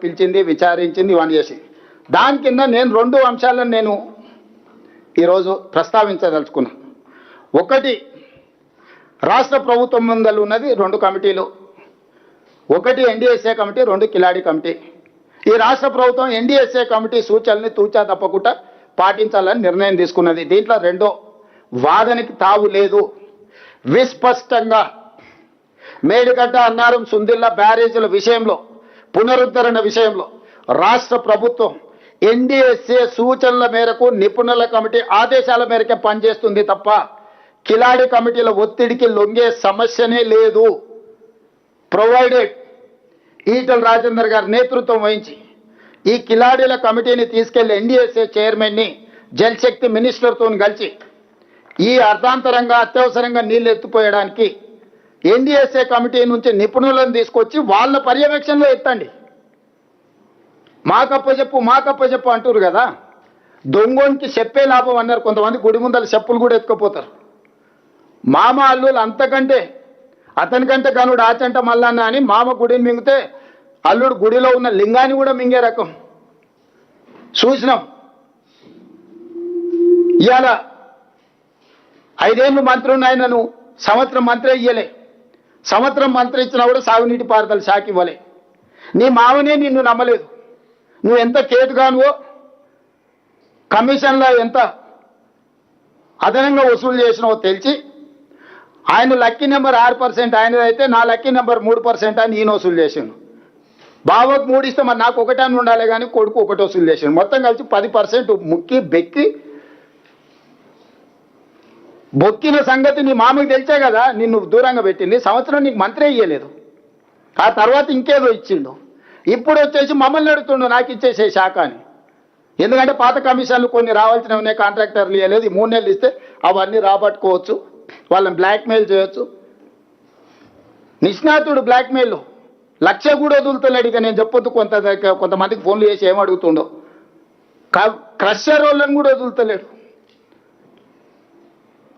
పిలిచింది, విచారించింది, ఇవన్నీ చేసి దాని కింద నేను 2 అంశాలను నేను ఈరోజు ప్రస్తావించదలుచుకున్నా. ఒకటి, రాష్ట్ర ప్రభుత్వం ముందలు ఉన్నది 2 కమిటీలు, ఒకటి ఎన్డీఎస్ఏ కమిటీ, 2 కిలాడి కమిటీ. ఈ రాష్ట్ర ప్రభుత్వం ఎన్డీఎస్ఏ కమిటీ సూచనల్ని తూచా తప్పకుండా పాటించాలని నిర్ణయం తీసుకున్నది. దీంట్లో రెండో వాదనకి తావు లేదు. విస్పష్టంగా మేడిగడ్డ, అన్నారం, సుందిల్ల బ్యారేజీల విషయంలో, పునరుద్ధరణ విషయంలో రాష్ట్ర ప్రభుత్వం ఎన్డీఎస్ఏ సూచనల మేరకు నిపుణుల కమిటీ ఆదేశాల మేరకే పనిచేస్తుంది తప్ప కిలాడి కమిటీల ఒత్తిడికి లొంగే సమస్యనే లేదు. ప్రొవైడెడ్ ఈటల రాజేందర్ గారి నేతృత్వం వహించి ఈ కిలాడీల కమిటీని తీసుకెళ్లి ఎన్డీఎస్ఏ చైర్మన్ని జలశక్తి మినిస్టర్తో కలిసి ఈ అర్ధాంతరంగా అత్యవసరంగా నీళ్లు ఎత్తిపోయడానికి ఎన్డీఎస్ఏ కమిటీ నుంచి నిపుణులను తీసుకొచ్చి వాళ్ళ పర్యవేక్షణలో ఎత్తండి. మాకప్పచెప్పు అంటారు కదా, దొంగోనికి చెప్పే లాభం అన్నారు. కొంతమంది గుడి ముందర చెప్పులు కూడా ఎత్తుకుపోతారు. మామ అల్లులు అంతకంటే అతనికంటే గనుడు ఆచంట మల్లన్న అని మామ గుడిని మింగితే అల్లుడు గుడిలో ఉన్న లింగాన్ని కూడా మింగే రకం చూసినాం. ఇవాళ 5 ఏళ్ళు మంత్రి ఉన్నాయనను సంవత్సరం మంత్రి ఇయ్యలే, సంవత్సరం మంత్రి ఇచ్చినా కూడా సాగునీటి పారుదల శాఖ ఇవ్వలే. నీ మామనే నిన్ను నమ్మలేదు. నువ్వు ఎంత కేటుగానువో, కమిషన్లో ఎంత అదనంగా వసూలు చేసినావో తెలిసి ఆయన లక్కీ నెంబర్ 6% ఆయనదైతే నా లక్కీ నెంబర్ 3% అని ఈయన వసూలు చేసాను. బావకు 3 ఇస్తే మరి నాకు 1 అని ఉండాలి కానీ కొడుకు 1 వసూలు చేసాను. మొత్తం కలిసి 10% ముక్కి బెక్కి బొక్కిన సంగతి నీ మామకి తెలిసే కదా నిన్ను దూరంగా పెట్టింది. సంవత్సరం నీకు మంత్రి ఇయ్యలేదు, ఆ తర్వాత ఇంకేదో ఇచ్చిండు. ఇప్పుడు వచ్చేసి మమ్మల్ని అడుగుతుండు నాకు ఇచ్చేసే శాఖ అని. ఎందుకంటే పాత కమిషన్లు కొన్ని రావాల్సినవి కాంట్రాక్టర్లు ఇవ్వలేదు. 3 నెలలు ఇస్తే అవన్నీ రాబట్టుకోవచ్చు, వాళ్ళని బ్లాక్మెయిల్ చేయొచ్చు. నిష్ణాతుడు బ్లాక్మెయిల్ 1,00,000 కూడా వదులుతలేడు. ఇక నేను చెప్పొద్దు, కొంతమందికి ఫోన్లు చేసి ఏమడుగుతుండో. క్రషర్ వాళ్ళని కూడా వదులుతలేడు.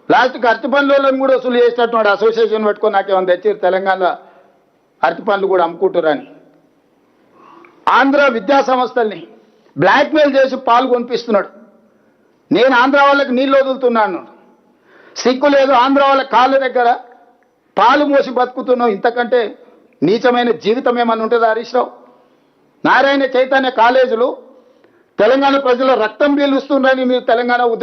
లాస్ట్కి అరటి పండ్ల వాళ్ళని కూడా వసూలు చేసేటట్టున్నాడు. అసోసియేషన్ పెట్టుకొని నాకేమైనా తెచ్చి తెలంగాణ అరటి పండ్లు కూడా అమ్ముకుంటారని. ఆంధ్ర విద్యా సంస్థల్ని బ్లాక్మెయిల్ చేసి పాలు కొనిపిస్తున్నాడు. నేను ఆంధ్ర వాళ్ళకి నీళ్ళు వదులుతున్నాను, సిగ్గు లేదు. ఆంధ్ర వాళ్ళ కాళ్ళ దగ్గర పాలు మోసి బతుకుతున్నావు. ఇంతకంటే నీచమైన జీవితం ఏమన్నా ఉంటుందా హరీష్ రావు? నారాయణ చైతన్య కాలేజీలు తెలంగాణ ప్రజల రక్తం పీలుస్తున్నారని మీరు తెలంగాణ ఉద్యమం